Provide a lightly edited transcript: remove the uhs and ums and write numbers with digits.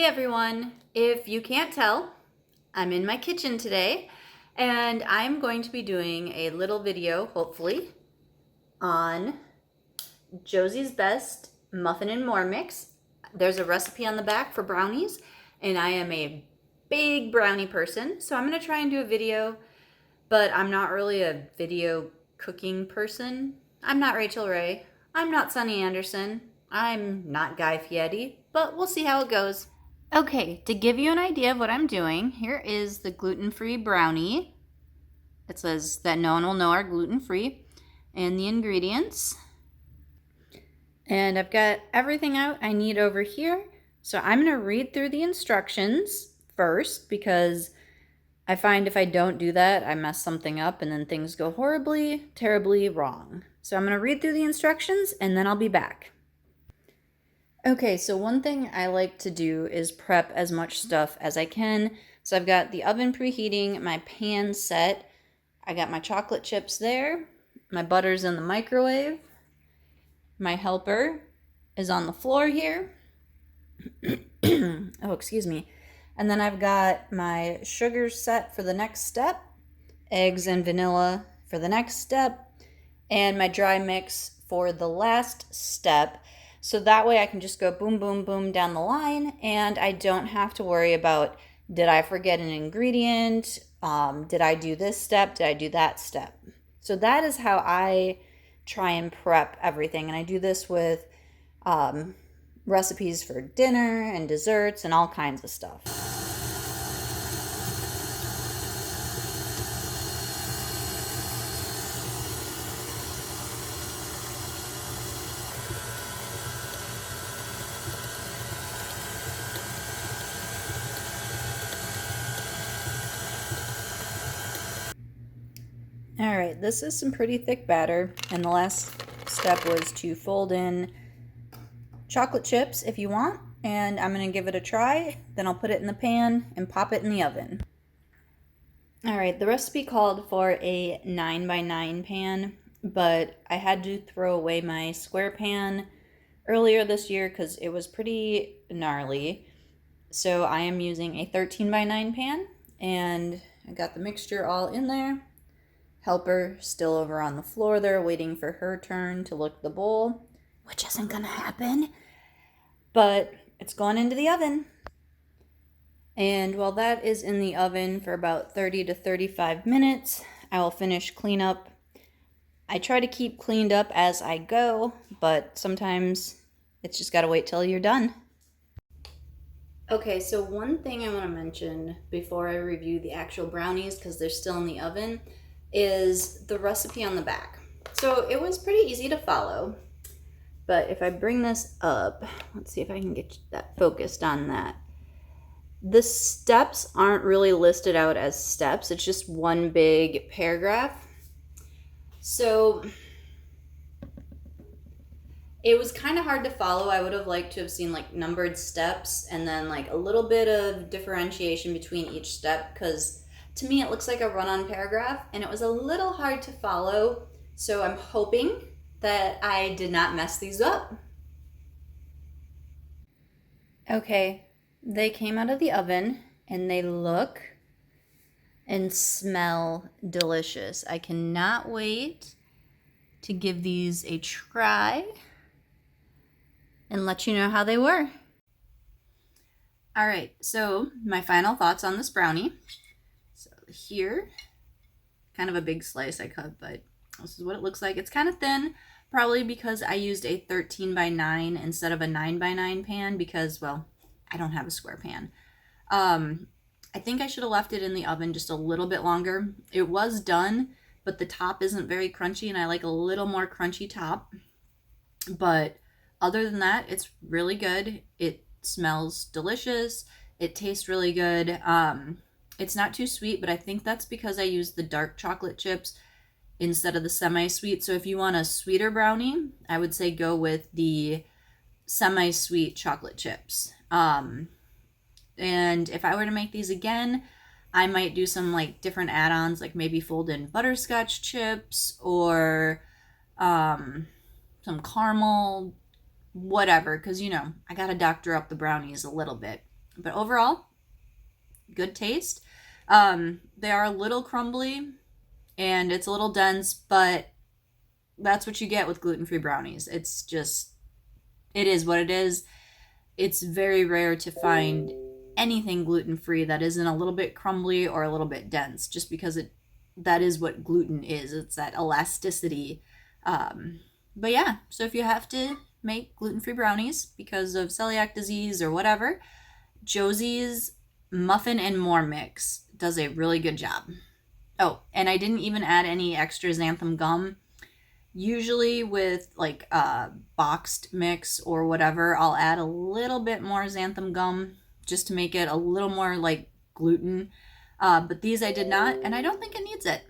everyone, if you can't tell, I'm in my kitchen today and I'm going to be doing a little video, hopefully, on Josie's Best Muffin and More Mix. There's a recipe on the back for brownies and I am a big brownie person, so I'm going to try and do a video, but I'm not really a video cooking person. I'm not Rachel Ray. I'm not Sunny Anderson. I'm not Guy Fieri, but we'll see how it goes. Okay, to give you an idea of what I'm doing, here is the gluten-free brownie. It says that no one will know are gluten-free, and the ingredients. And I've got everything out I need over here. So I'm going to read through the instructions first because I find if I don't do that, I mess something up and then things go horribly, terribly wrong. So I'm going to read through the instructions and then I'll be back. Okay, so one thing I like to do is prep as much stuff as I can. So I've got the oven preheating, my pan set, I got my chocolate chips there, my butter's in the microwave, my helper is on the floor here. Oh, excuse me. And then I've got my sugar set for the next step, eggs and vanilla for the next step, and my dry mix for the last step. So that way I can just go boom, boom, boom down the line and I don't have to worry about, did I forget an ingredient? Did I do this step? Did I do that step? So that is how I try and prep everything. And I do this with recipes for dinner and desserts and all kinds of stuff. All right, this is some pretty thick batter, and the last step was to fold in chocolate chips if you want, and I'm gonna give it a try, then I'll put it in the pan and pop it in the oven. All right, the recipe called for a 9x9 pan, but I had to throw away my square pan earlier this year because it was pretty gnarly. So I am using a 13x9 pan, and I got the mixture all in there. Helper still over on the floor there waiting for her turn to lick the bowl, which isn't gonna happen, but it's going into the oven. And while that is in the oven for about 30 to 35 minutes, I will finish cleanup. I try to keep cleaned up as I go, but sometimes it's just gotta wait till you're done. Okay, so one thing I want to mention before I review the actual brownies, because they're still in the oven, is the recipe on the back. So it was pretty easy to follow, but if I bring this up, let's see if I can get that focused on that. The steps aren't really listed out as steps, it's just one big paragraph. So it was kind of hard to follow. I would have liked to have seen like numbered steps and then like a little bit of differentiation between each step, because to me it looks like a run-on paragraph and it was a little hard to follow. So I'm hoping that I did not mess these up. Okay, they came out of the oven and they look and smell delicious. I cannot wait to give these a try and let you know how they were. All right, so my final thoughts on this brownie. So here, kind of a big slice I cut, but this is what it looks like. It's kind of thin, probably because I used a 13x9 instead of a 9x9 pan because, well, I don't have a square pan. I think I should have left it in the oven just a little bit longer. It was done, but the top isn't very crunchy and I like a little more crunchy top. But other than that, it's really good. It smells delicious. It tastes really good. It's not too sweet, but I think that's because I used the dark chocolate chips instead of the semi-sweet. So if you want a sweeter brownie, I would say go with the semi-sweet chocolate chips. And if I were to make these again, I might do some like different add-ons, like maybe fold in butterscotch chips or some caramel, whatever, because you know I gotta doctor up the brownies a little bit. But overall, good taste. They are a little crumbly and it's a little dense, but that's what you get with gluten-free brownies. It's just, it is what it is. It's very rare to find anything gluten-free that isn't a little bit crumbly or a little bit dense, just because that is what gluten is. It's that elasticity. But yeah, so if you have to make gluten-free brownies because of celiac disease or whatever, Josie's Muffin and More mix does a really good job. Oh, and I didn't even add any extra xanthan gum. Usually with like boxed mix or whatever, I'll add a little bit more xanthan gum just to make it a little more like gluten. But these I did not, and I don't think it needs it.